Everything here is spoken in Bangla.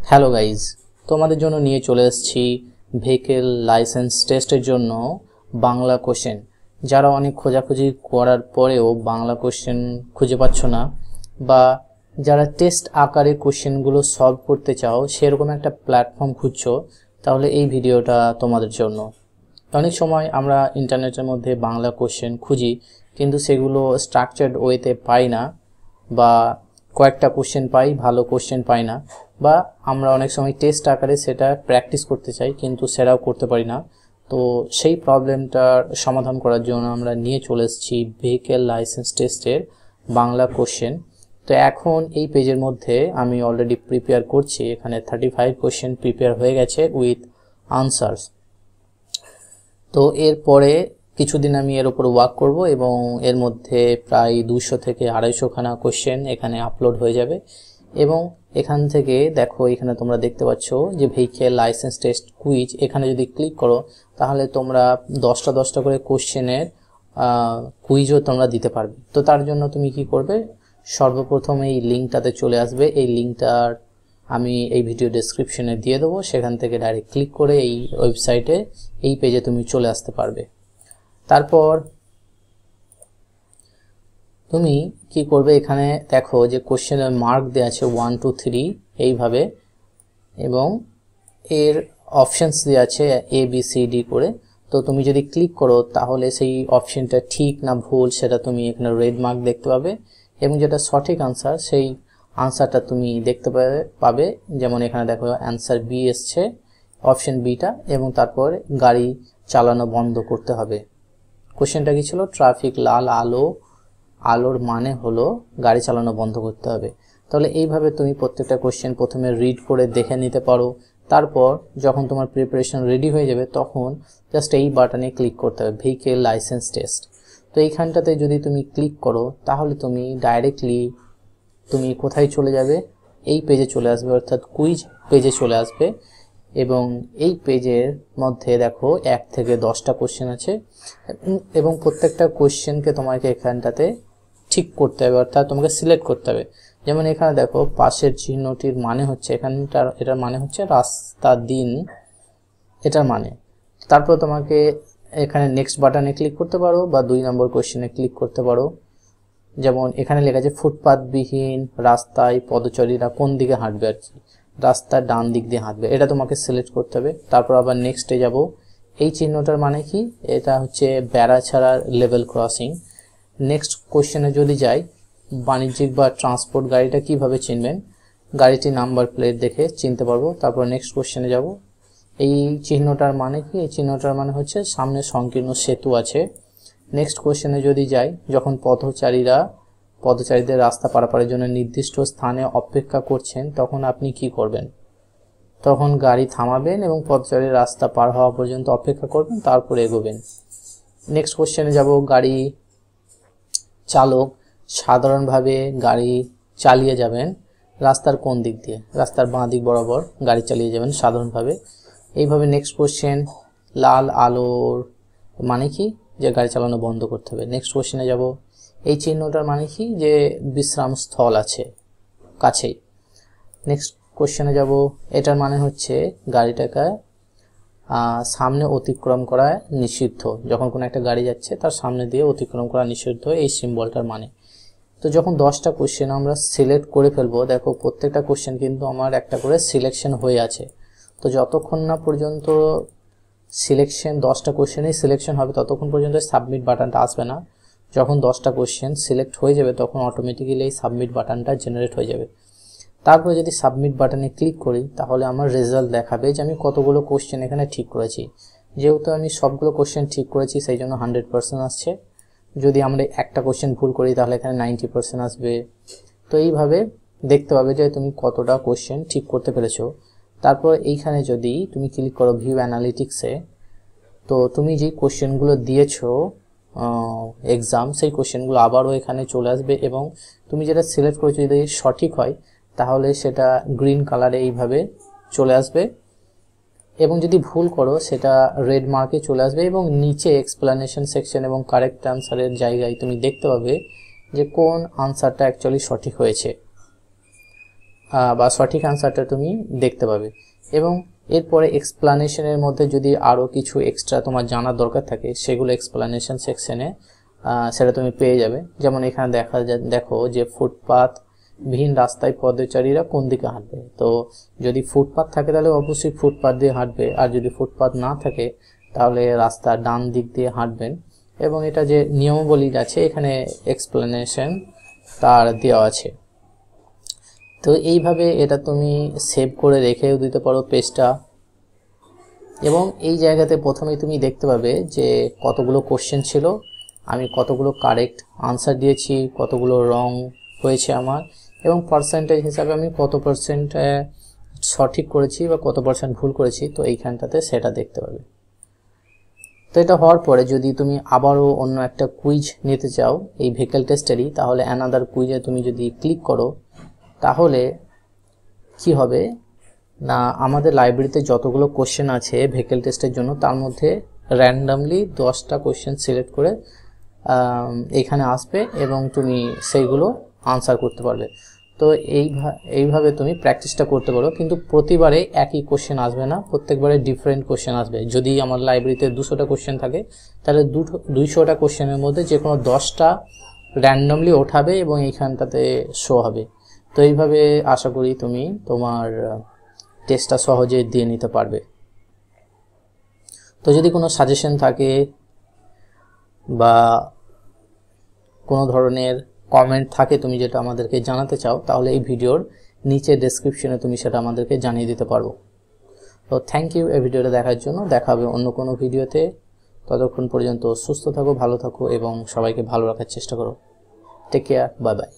হ্যালো গাইজ, তোমাদের জন্য নিয়ে চলে এসেছি ভেহিকেল লাইসেন্স টেস্টের জন্য বাংলা কোশ্চেন। যারা অনেক খোঁজাখুঁজি করার পরেও বাংলা কোশ্চেন খুঁজে পাচ্ছ না, বা যারা টেস্ট আকারে কোশ্চেনগুলো সলভ করতে চাও সেরকম একটা প্ল্যাটফর্ম খুঁজছো, তাহলে এই ভিডিওটা তোমাদের জন্য। অনেক সময় আমরা ইন্টারনেটের মধ্যে বাংলা কোশ্চেন খুঁজি, কিন্তু সেগুলো স্ট্রাকচার্ড ওয়েতে পাই না, বা কয়েকটা কোশ্চেন পাই, ভালো কোশ্চেন পাই না, বা আমরা অনেক সময় টেস্ট আকারে সেটা প্র্যাকটিস করতে চাই কিন্তু সেটাও করতে পারি না। তো সেই প্রবলেমটার সমাধান করার জন্য আমরা নিয়ে চলে এসেছি ভেহিকেল লাইসেন্স টেস্টের বাংলা কোশ্চেন। তো এখন এই পেজের মধ্যে আমি অলরেডি প্রিপেয়ার করছি, এখানে 35 কোশ্চেন প্রিপেয়ার হয়ে গেছে উইথ আনসার্স। তো এরপরে কিছুদিন আমি এর উপর ওয়ার্ক করব এবং এর মধ্যে প্রায় 200 থেকে 250 খানা কোশ্চেন এখানে আপলোড হয়ে যাবে। এবং এখান থেকে দেখো, এখানে তোমরা দেখতে পাচ্ছ যে ভেহিকেল লাইসেন্স টেস্ট কুইজ, এখানে যদি ক্লিক করো তাহলে তোমরা 10টা করে কোশ্চেনের কুইজও তোমরা দিতে পারবে। তো তার জন্য তুমি কি করবে, সর্বপ্রথম এই লিঙ্কটাতে চলে আসবে। এই লিঙ্কটার আমি এই ভিডিও ডেসক্রিপশনে দিয়ে দেবো, সেখান থেকে ডাইরেক্ট ক্লিক করে এই ওয়েবসাইটে, এই পেজে তুমি চলে আসতে পারবে। তারপর তুমি কি করবে, এখানে দেখো যে কোশ্চেনের মার্ক দেওয়া আছে 1 2 3 এইভাবে, এবং এর অপশানস দেওয়া আছে ABCD করে। তো তুমি যদি ক্লিক করো তাহলে সেই অপশানটা ঠিক না ভুল সেটা তুমি এখানে রেড মার্ক দেখতে পাবে, এবং যেটা সঠিক আনসার সেই আনসারটা তুমি দেখতে পাবে। যেমন এখানে দেখো অ্যান্সার বি এসছে, অপশন বিটা, এবং তারপর গাড়ি চালানো বন্ধ করতে হবে। কোশ্চেনটা কি ছিল, ট্রাফিক লাল আলোর মানে হলো গাড়ি চালানো বন্ধ করতে হবে। তাহলে এইভাবে তুমি প্রত্যেকটা কোশ্চেন প্রথমে রিড করে দেখে নিতে পারো। তারপর যখন তোমার প্রিপারেশন রেডি হয়ে যাবে তখন জাস্ট এই বাটনে ক্লিক করতে হবে, ভেহিকেল লাইসেন্স টেস্ট। তো এইখানটাতে যদি তুমি ক্লিক করো তাহলে তুমি ডাইরেক্টলি তুমি কোথায় চলে যাবে, এই পেজে চলে আসবে, অর্থাৎ কুইজ পেজে চলে আসবে। এবং এই পেজের মধ্যে দেখো 1 থেকে 10টা কোশ্চেন আছে, এবং প্রত্যেকটা কোশ্চেনকে তোমাকে এখানটাতে ঠিক করতে হবে, অর্থাৎ তোমাকে সিলেক্ট করতে হবে। যেমন এখানে দেখো পাশের চিহ্নটির মানে হচ্ছে, এটার মানে হচ্ছে রাস্তা দিন, এটার মানে। তারপর তোমাকে এখানে নেক্সট বাটনে ক্লিক করতে পারো, বা 2 নম্বর কোশ্চেনে ক্লিক করতে পারো। যেমন এখানে লেখা আছে ফুটপাথবিহীন রাস্তায় পদচারীরা কোন দিকে হাঁটবে, আর কি রাস্তার ডান দিক দিয়ে হাঁটবে, এটা তোমাকে সিলেক্ট করতে হবে। তারপর আবার নেক্সটে যাব, এই চিহ্নটার মানে কি, এটা হচ্ছে বেড়াছাড়া লেভেল ক্রসিং। নেক্সট কোশ্চেনে যদি যাই, বাণিজ্যিক বা ট্রান্সপোর্ট গাড়িটা কিভাবে চিনবেন, গাড়িটি নাম্বার প্লেট দেখে চিনতে পারবো। তারপর নেক্সট কোশ্চেনে যাব, এই চিহ্নটার মানে কি, এই চিহ্নটার মানে হচ্ছে সামনে সংকীর্ণ সেতু আছে। নেক্সট কোশ্চেনে যদি যাই, যখন পথচারীদের রাস্তা পারাপারের জন্য নির্দিষ্ট স্থানে অপেক্ষা করছেন তখন আপনি কি করবেন, তখন গাড়ি থামাবেন এবং পথচারীর রাস্তা পার হওয়া পর্যন্ত অপেক্ষা করবেন, তারপর এগোবেন। নেক্সট কোশ্চেনে যাব, গাড়ি চালক সাধারণভাবে গাড়ি চালিয়ে যাবেন রাস্তার কোন দিক দিয়ে, রাস্তার বাঁ দিক বরাবর গাড়ি চালিয়ে যাবেন সাধারণভাবে। এইভাবে নেক্সট কোশ্চেন, লাল আলোর মানে কি, যে গাড়ি চালানো বন্ধ করতে হবে। নেক্সট কোশ্চেনে যাব, এই চিহ্নটার মানে কি, যে বিশ্রাম স্থল আছে কাছেই। নেক্সট কোশ্চেনে যাব, এটার মানে হচ্ছে গাড়িটাকে সামনে অতিক্রম করা নিষিদ্ধ, যখন কোনো একটা গাড়ি যাচ্ছে তার সামনে দিয়ে অতিক্রম করা নিষিদ্ধ, এই সিম্বলটার মানে। তো যখন 10টা কোশ্চেন আমরা সিলেক্ট করে ফেলবো, দেখো প্রত্যেকটা কোশ্চেন কিন্তু আমার একটা করে সিলেকশন হয়ে আছে। তো যতক্ষণ না পর্যন্ত সিলেকশন 10টা কোশ্চেনেই সিলেকশন হবে ততক্ষণ পর্যন্ত সাবমিট বাটনটা আসবে না। যখন 10টা কোশ্চেন সিলেক্ট হয়ে যাবে তখন অটোমেটিক্যালি এই সাবমিট বাটনটা জেনারেট হয়ে যাবে। তারপরে যদি সাবমিট বাটনে ক্লিক করি তাহলে আমার রেজাল্ট দেখাবে যে আমি কতগুলো কোশ্চেন এখানে ঠিক করেছি। যেহেতু আমি সবগুলো কোশ্চেন ঠিক করেছি সেই জন্য 100% আসছে। যদি আমরা একটা কোশ্চেন ভুল করি তাহলে এখানে 90% আসবে। তো এইভাবে দেখতে পাবে যে তুমি কতটা কোশ্চেন ঠিক করতে পেরেছো। তারপর এইখানে যদি তুমি ক্লিক করো ভিউ অ্যানালিটিক্সে, তো তুমি যেই কোশ্চেনগুলো দিয়েছো এক্সাম, সেই কোশ্চেনগুলো আবারও এখানে চলে আসবে, এবং তুমি যেটা সিলেক্ট করেছো যদি সঠিক হয় তাহলে সেটা গ্রিন কালারে এইভাবে চলে আসবে, এবং যদি ভুল করো সেটা রেড মার্কে চলে আসবে, এবং নিচে এক্সপ্লানেশন সেকশন এবং কারেক্ট আনসারের জায়গায় তুমি দেখতে পাবে যে কোন আনসারটা অ্যাকচুয়ালি সঠিক হয়েছে। বা সঠিক অ্যান্সারটা তুমি দেখতে পাবে। এবং এরপরে এক্সপ্লানেশনের মধ্যে যদি আরও কিছু এক্সট্রা তোমার জানার দরকার থাকে সেগুলো এক্সপ্লানেশন সেকশনে সেটা তুমি পেয়ে যাবে। যেমন এখানে দেখো যে ফুটপাথবিহীন রাস্তায় পদচারীরা কোন দিকে হাঁটবে। তো যদি ফুটপাথ থাকে তাহলে অবশ্যই ফুটপাথ দিয়ে হাঁটবে, আর যদি ফুটপাথ না থাকে তাহলে রাস্তার ডান দিক দিয়ে হাঁটবেন। এবং এটা যে নিয়মাবলী আছে এখানে এক্সপ্লেনেশন তার দেওয়া আছে। তো এইভাবে এটা তুমি সেভ করে রেখেও দিতে পারো পেজটা। এবং এই জায়গাতে প্রথমেই তুমি দেখতে পাবে যে কতগুলো কোশ্চেন ছিল, আমি কতগুলো কারেক্ট আনসার দিয়েছি, কতগুলো রং হয়েছে আমার, এবং পার্সেন্টেজ হিসাবে আমি কত পার্সেন্ট সঠিক করেছি বা কত পার্সেন্ট ভুল করেছি। তো এইখানটাতে সেটা দেখতে পাবে। তো এটা হওয়ার পরে যদি তুমি আবারও অন্য একটা কুইজ নিতে চাও এই ভেহিক্যাল টেস্টেরই, তাহলে অ্যানাদার কুইজে তুমি যদি ক্লিক করো তাহলে কি হবে না, আমাদের লাইব্রেরিতে যতগুলো কোশ্চেন আছে ভেহিক্যাল টেস্টের জন্য তার মধ্যে র্যান্ডামলি 10টা কোশ্চেন সিলেক্ট করে এখানে আসবে এবং তুমি সেইগুলো আনসার করতে পারবে। তো এইভাবে তুমি প্র্যাকটিসটা করতে পারো, কিন্তু প্রতিবারে একই কোশ্চেন আসবে না, প্রত্যেকবারে ডিফারেন্ট কোশ্চেন আসবে। যদি আমার লাইব্রেরিতে 200টা কোশ্চেন থাকে তাহলে 200টা কোশ্চেনের মধ্যে যে কোনো 10টা র্যান্ডামলি ওঠাবে এবং এইখানটাতে শো হবে। তো এইভাবে আশা করি তুমি তোমার টেস্টটা সহজে দিয়ে নিতে পারবে। তো যদি কোনো সাজেশন থাকে বা কোনো ধরনের কমেন্ট থাকে তুমি যেটা আমাদেরকে জানাতে চাও, তাহলে এই ভিডিওর নিচে ডেসক্রিপশনে তুমি সেটা আমাদেরকে জানিয়ে দিতে পারো। তো থ্যাংক ইউ এই ভিডিওটা দেখার জন্য। দেখা হবে অন্য কোনো ভিডিওতে। ততক্ষণ পর্যন্ত সুস্থ থাকো, ভালো থাকো এবং সবাইকে ভালো রাখার চেষ্টা করো। Take care, bye by.